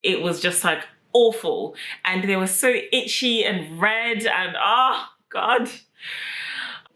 It was just like awful. And they were so itchy and red and oh God.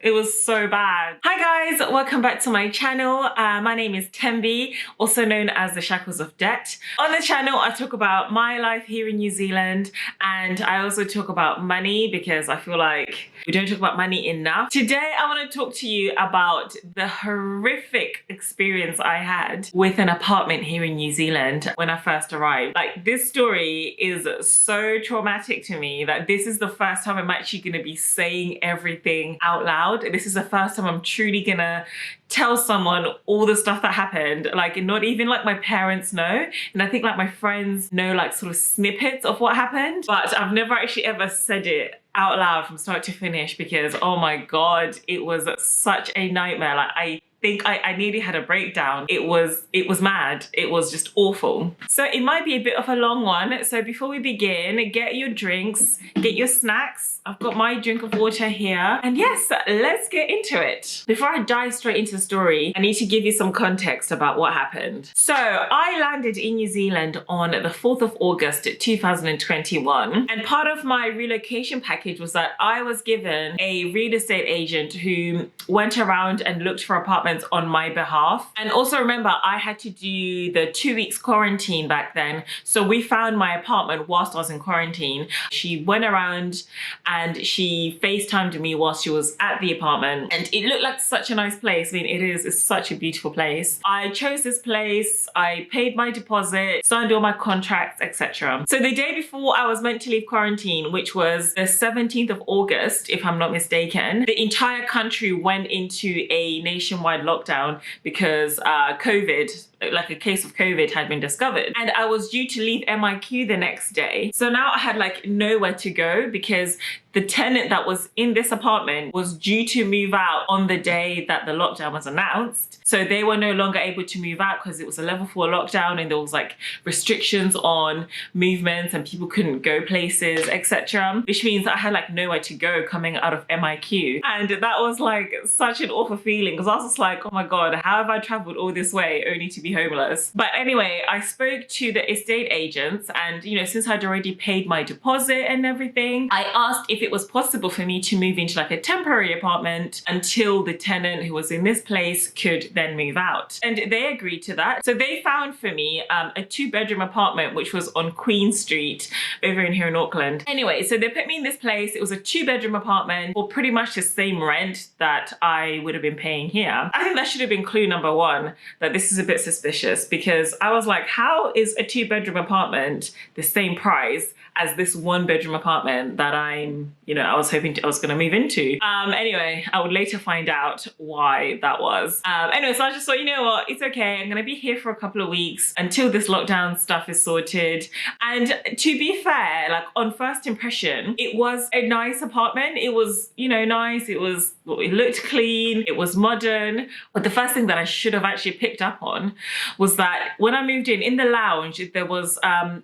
It was so bad. Hi guys, welcome back to my channel. My name is Tembi, also known as the Shackles of Debt. On the channel, I talk about my life here in New Zealand, and I also talk about money because I feel like we don't talk about money enough. Today, I want to talk to you about the horrific experience I had with an apartment here in New Zealand when I first arrived. Like, this story is so traumatic to me that this is the first time I'm actually going to be saying everything out loud. This is the first time I'm truly gonna tell someone all the stuff that happened. Like, not even like my parents know, and I think like my friends know like sort of snippets of what happened, but I've never actually ever said it out loud from start to finish because oh my God, it was such a nightmare. Like, I think I nearly had a breakdown. It was mad. It was just awful. So it might be a bit of a long one. So before we begin, get your drinks, get your snacks. I've got my drink of water here. And yes, let's get into it. Before I dive straight into the story, I need to give you some context about what happened. So I landed in New Zealand on the 4th of August, 2021. And part of my relocation package was that I was given a real estate agent who went around and looked for apartments on my behalf. And also remember, I had to do the 2 weeks quarantine back then. So we found my apartment whilst I was in quarantine. She went around and she FaceTimed me whilst she was at the apartment. And it looked like such a nice place. I mean, it's such a beautiful place. I chose this place, I paid my deposit, signed all my contracts, etc. So the day before I was meant to leave quarantine, which was the 17th of August, if I'm not mistaken, the entire country went into a nationwide lockdown because COVID, like a case of COVID had been discovered. And I was due to leave MIQ the next day. So now I had like nowhere to go because the tenant that was in this apartment was due to move out on the day that the lockdown was announced. So they were no longer able to move out because it was a level 4 lockdown and there was like restrictions on movements and people couldn't go places, etc. Which means I had like nowhere to go coming out of MIQ. And that was like such an awful feeling because I was just like, oh my God, how have I traveled all this way only to be homeless? But anyway, I spoke to the estate agents and, you know, since I'd already paid my deposit and everything, I asked if it was possible for me to move into like a temporary apartment until the tenant who was in this place could then move out. And they agreed to that. So they found for me a 2-bedroom apartment, which was on Queen Street over in here in Auckland. Anyway, so they put me in this place. It was a 2-bedroom apartment for pretty much the same rent that I would have been paying here. I think that should have been clue number 1, that this is a bit suspicious because I was like, how is a 2-bedroom apartment the same price as this 1-bedroom apartment that I was hoping I was going to move into. Anyway, I would later find out why that was. Anyway, so I just thought, you know what, it's okay. I'm going to be here for a couple of weeks until this lockdown stuff is sorted. And to be fair, like on first impression, it was a nice apartment. It was, you know, nice. It looked clean. It was modern. But the first thing that I should have actually picked up on was that when I moved in the lounge, there was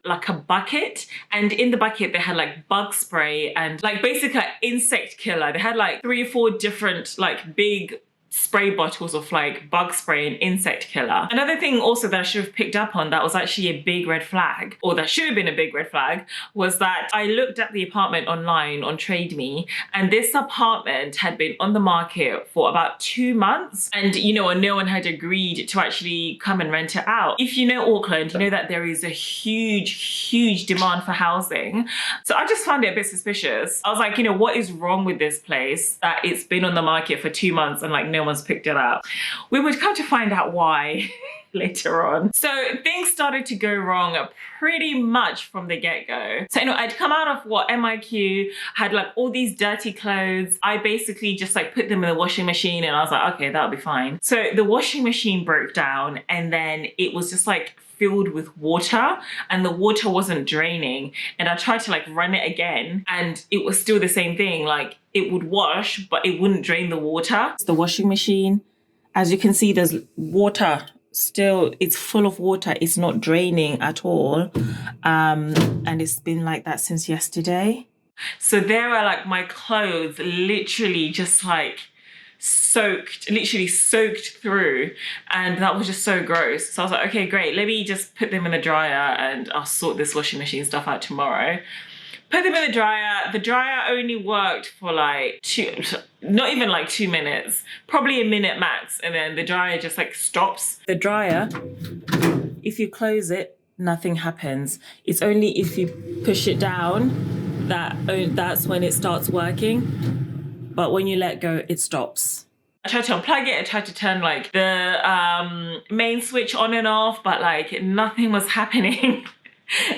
like a bucket, and in the bucket they had like bug spray and like basically insect killer. They had like 3 or 4 different like big spray bottles of like bug spray and insect killer. Another thing also that I should have picked up on that was actually a big red flag, or that should have been a big red flag, was that I looked at the apartment online on Trade Me, and this apartment had been on the market for about 2 months, and you know, no one had agreed to actually come and rent it out. If you know Auckland, you know that there is a huge demand for housing. So I just found it a bit suspicious. I was like, you know, what is wrong with this place that it's been on the market for 2 months and like no one's picked it up? We would come to find out why later on. So things started to go wrong pretty much from the get-go. So, you know, I'd come out of MIQ, had like all these dirty clothes. I basically just like put them in the washing machine and I was like, okay, that'll be fine. So the washing machine broke down and then it was just like filled with water and the water wasn't draining. And I tried to like run it again and it was still the same thing. Like it would wash, but it wouldn't drain the water. The washing machine, as you can see, there's water still, it's full of water. It's not draining at all. And it's been like that since yesterday. So there are like my clothes literally just like literally soaked through, and that was just so gross. So I was like, okay, great, let me just put them in the dryer and I'll sort this washing machine stuff out tomorrow. Put them in the dryer. The dryer only worked for like not even like 2 minutes, probably a minute max, and then the dryer just like stops. The dryer, if you close it, nothing happens. It's only if you push it down that's when it starts working. But when you let go, it stops. I tried to unplug it, I tried to turn like the main switch on and off, but like nothing was happening.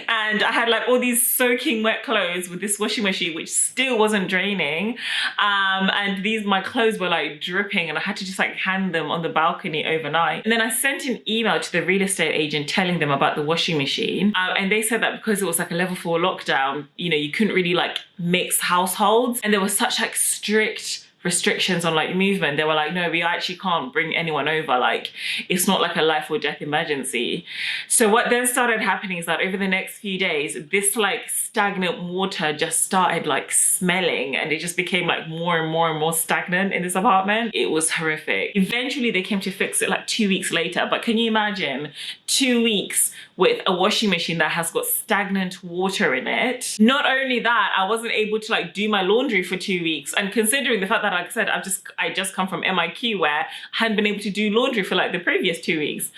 And I had like all these soaking wet clothes with this washing machine, which still wasn't draining. And my clothes were like dripping, and I had to just like hang them on the balcony overnight. And then I sent an email to the real estate agent telling them about the washing machine. And they said that because it was like a level 4 lockdown, you know, you couldn't really like mix households. And there was such like strict restrictions on like movement. They were like, no, we actually can't bring anyone over. Like, it's not like a life or death emergency. So what then started happening is that over the next few days, this like stagnant water just started like smelling, and it just became like more and more and more stagnant in this apartment. It was horrific. Eventually they came to fix it like 2 weeks later. But can you imagine 2 weeks with a washing machine that has got stagnant water in it? Not only that, I wasn't able to like do my laundry for 2 weeks. And considering the fact that, like I said, I just come from MIQ where I hadn't been able to do laundry for like the previous 2 weeks.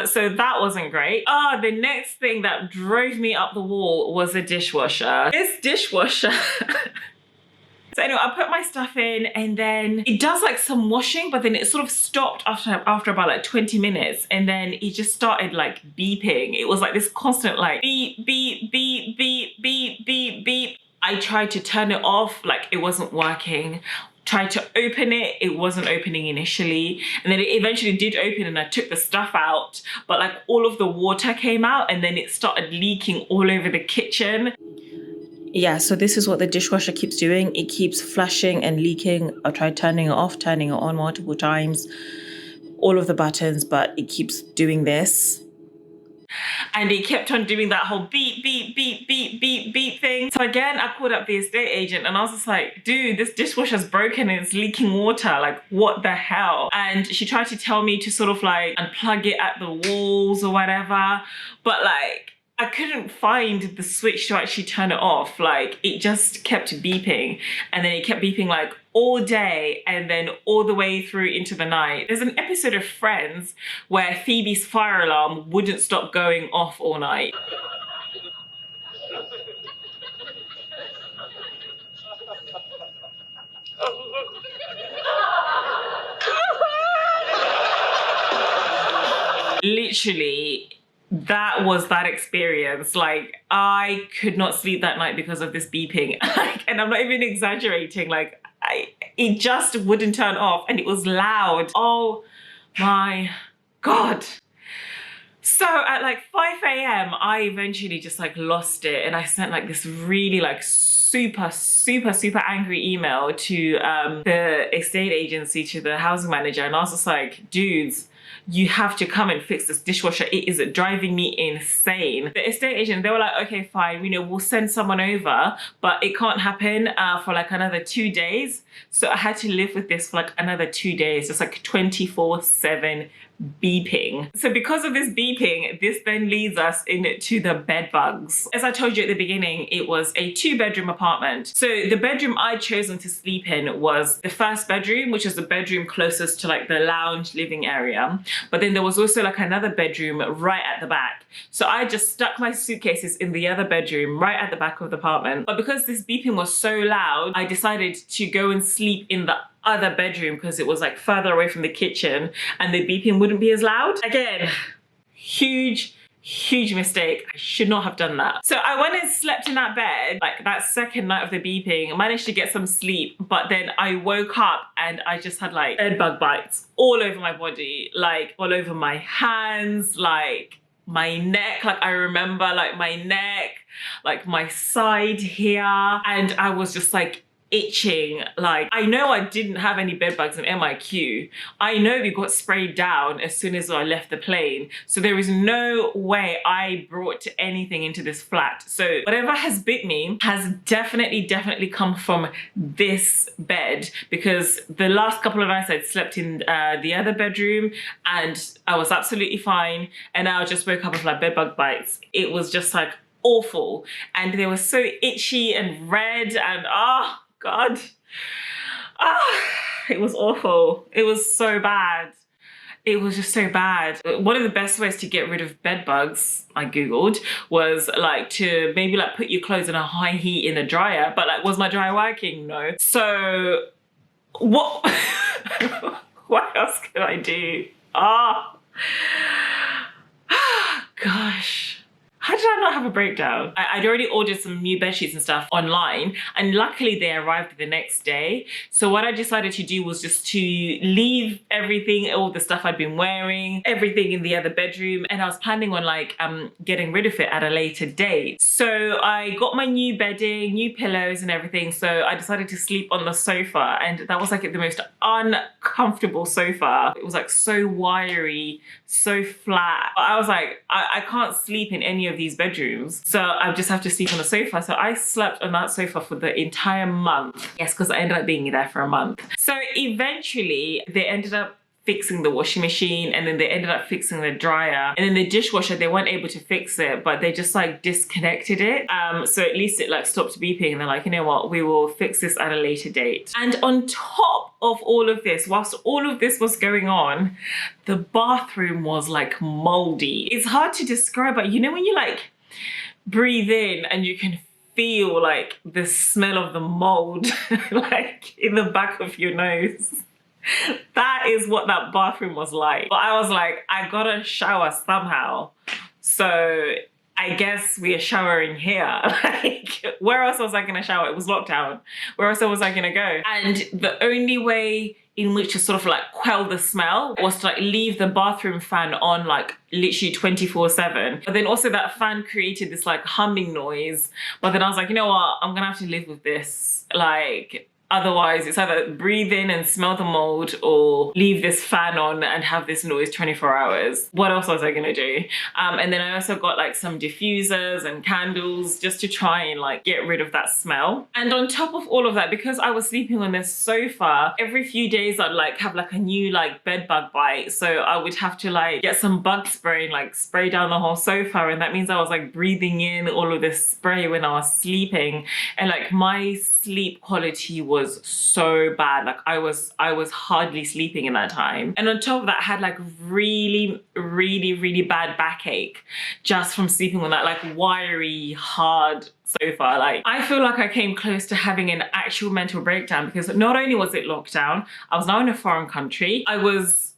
So that wasn't great. The next thing that drove me up the wall was a dishwasher. This dishwasher. So anyway, I put my stuff in, and then it does like some washing, but then it sort of stopped after about like 20 minutes. And then it just started like beeping. It was like this constant like beep, beep, beep, beep, beep, beep, beep. I tried to turn it off, like it wasn't working. Tried to open it, it wasn't opening initially. And then it eventually did open, and I took the stuff out, but like all of the water came out, and then it started leaking all over the kitchen. Yeah, so this is what the dishwasher keeps doing. It keeps flashing and leaking. I tried turning it off, turning it on multiple times, all of the buttons, but it keeps doing this. And it kept on doing that whole beep, beep, beep, beep, beep, beep thing. So again, I called up the estate agent, and I was just like, dude, this dishwasher's broken and it's leaking water. Like, what the hell? And she tried to tell me to sort of like unplug it at the walls or whatever. But like, I couldn't find the switch to actually turn it off. Like, it just kept beeping, and then it kept beeping like all day and then all the way through into the night. There's an episode of Friends where Phoebe's fire alarm wouldn't stop going off all night. Literally, that was that experience. Like, I could not sleep that night because of this beeping. And I'm not even exaggerating. Like, it just wouldn't turn off, and it was loud. Oh my God. So at like 5 a.m, I eventually just like lost it, and I sent like this really like super angry email to the estate agency, to the housing manager, and I was just like, dudes, you have to come and fix this dishwasher. It is driving me insane. The estate agent, they were like, okay, fine, you know, we'll send someone over, but it can't happen for like another 2 days. So I had to live with this for like another 2 days, just like 24/7 beeping. So because of this beeping, this then leads us into the bed bugs. As I told you at the beginning, it was a 2-bedroom apartment. So the bedroom I'd chosen to sleep in was the first bedroom, which is the bedroom closest to like the lounge living area. But then there was also like another bedroom right at the back. So I just stuck my suitcases in the other bedroom right at the back of the apartment. But because this beeping was so loud, I decided to go and sleep in the other bedroom because it was like further away from the kitchen and the beeping wouldn't be as loud. Again, huge mistake. I should not have done that. So I went and slept in that bed, like that second night of the beeping. I managed to get some sleep, but then I woke up and I just had like bed bug bites all over my body, like all over my hands, like my neck. Like I remember like my neck, like my side here. And I was just like itching. Like, I know I didn't have any bed bugs in MIQ. I know we got sprayed down as soon as I left the plane. So there is no way I brought anything into this flat. So whatever has bit me has definitely come from this bed, because the last couple of nights I'd slept in the other bedroom and I was absolutely fine. And I just woke up with like bed bug bites. It was just like awful. And they were so itchy and red and oh God. It was awful. It was so bad. It was just so bad. One of the best ways to get rid of bed bugs, I Googled, was like to maybe like put your clothes in a high heat in the dryer. But like, was my dryer working? No. So what, what else can I do? Gosh. How did I not have a breakdown? I'd already ordered some new bed sheets and stuff online, and luckily they arrived the next day. So what I decided to do was just to leave everything, all the stuff I'd been wearing, everything in the other bedroom, and I was planning on like getting rid of it at a later date. So I got my new bedding, new pillows and everything. So I decided to sleep on the sofa, and that was like the most uncomfortable sofa. It was like so wiry, so flat. I was like, I can't sleep in any of these bedrooms, so I just have to sleep on the sofa. So I slept on that sofa for the entire month. Yes, because I ended up being there for a month. So eventually they ended up fixing the washing machine, and then they ended up fixing the dryer, and then the dishwasher, they weren't able to fix it, but they just like disconnected it. So at least it like stopped beeping, and they're like, you know what, we will fix this at a later date. And on top of all of this, whilst all of this was going on, the bathroom was like moldy. It's hard to describe, but you know when you like breathe in and you can feel like the smell of the mold like in the back of your nose. That is what that bathroom was like. But I was like, I gotta shower somehow. So I guess we are showering here. Like, where else was I gonna shower? It was lockdown. Where else was I gonna go? And the only way in which to sort of like quell the smell was to like leave the bathroom fan on like literally 24/7. But then also that fan created this like humming noise. But then I was like, you know what? I'm gonna have to live with this. Like, otherwise, it's either breathe in and smell the mold or leave this fan on and have this noise 24 hours. What else was I gonna do? And then I also got like some diffusers and candles just to try and like get rid of that smell. And on top of all of that, because I was sleeping on this sofa, every few days I'd like have like a new like bed bug bite. So I would have to like get some bug spray and like spray down the whole sofa. And that means I was like breathing in all of this spray when I was sleeping. And like my sleep quality was so bad. Like I was hardly sleeping in that time. And on top of that, I had like really bad backache just from sleeping on that like wiry, hard sofa. Like, I feel like I came close to having an actual mental breakdown, because not only was it lockdown, I was now in a foreign country. I was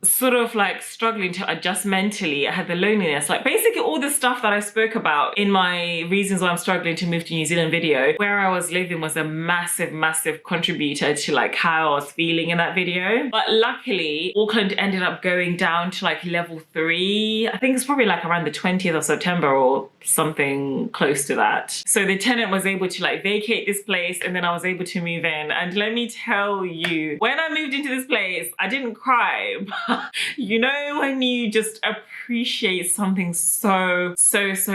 sort of like struggling to adjust mentally. I had the loneliness, like basically all the stuff that I spoke about in my reasons why I'm struggling to move to New Zealand video. Where I was living was a massive contributor to like how I was feeling in that video. But luckily Auckland ended up going down to like level 3. I think it's probably like around the 20th of September or something close to that. So the tenant was able to like vacate this place, and then I was able to move in. And let me tell you, when I moved into this place, I didn't cry. You know when you just appreciate something so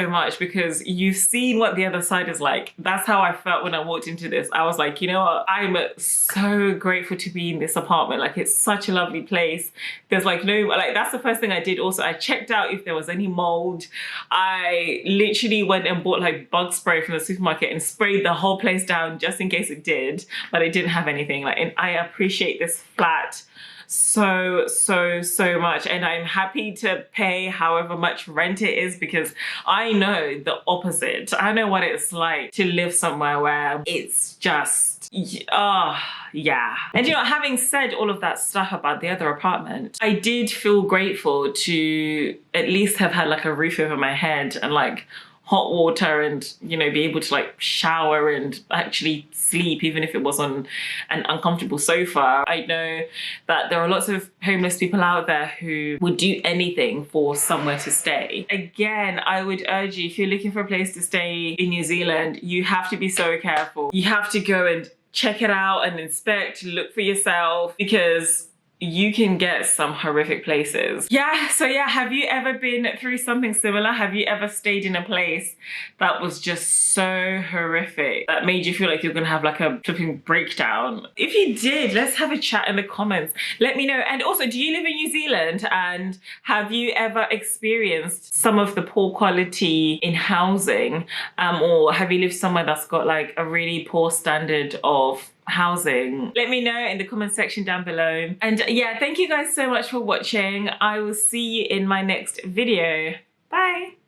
much because you've seen what the other side is like. That's how I felt when I walked into this. I was like, you know what, I'm so grateful to be in this apartment. Like, it's such a lovely place. There's like no, like, that's the first thing I did. Also, I checked out if there was any mold. I literally went and bought like bug spray from the supermarket and sprayed the whole place down just in case it did, but it didn't have anything. Like, and I appreciate this flat so much, and I'm happy to pay however much rent it is, because I know the opposite. I know what it's like to live somewhere where it's just yeah. And you know, having said all of that stuff about the other apartment, I did feel grateful to at least have had like a roof over my head and like hot water, and you know, be able to like shower and actually sleep, even if it was on an uncomfortable sofa. I know that there are lots of homeless people out there who would do anything for somewhere to stay. Again, I would urge you, if you're looking for a place to stay in New Zealand, you have to be so careful. You have to go and check it out and inspect, look for yourself, because you can get some horrific places. Yeah, so yeah, have you ever been through something similar? Have you ever stayed in a place that was just so horrific that made you feel like you're gonna have like a flipping breakdown? If you did, let's have a chat in the comments. Let me know. And also, do you live in New Zealand, and have you ever experienced some of the poor quality in housing, or have you lived somewhere that's got like a really poor standard of housing? Let me know in the comment section down below. And yeah, thank you guys so much for watching. I will see you in my next video. Bye.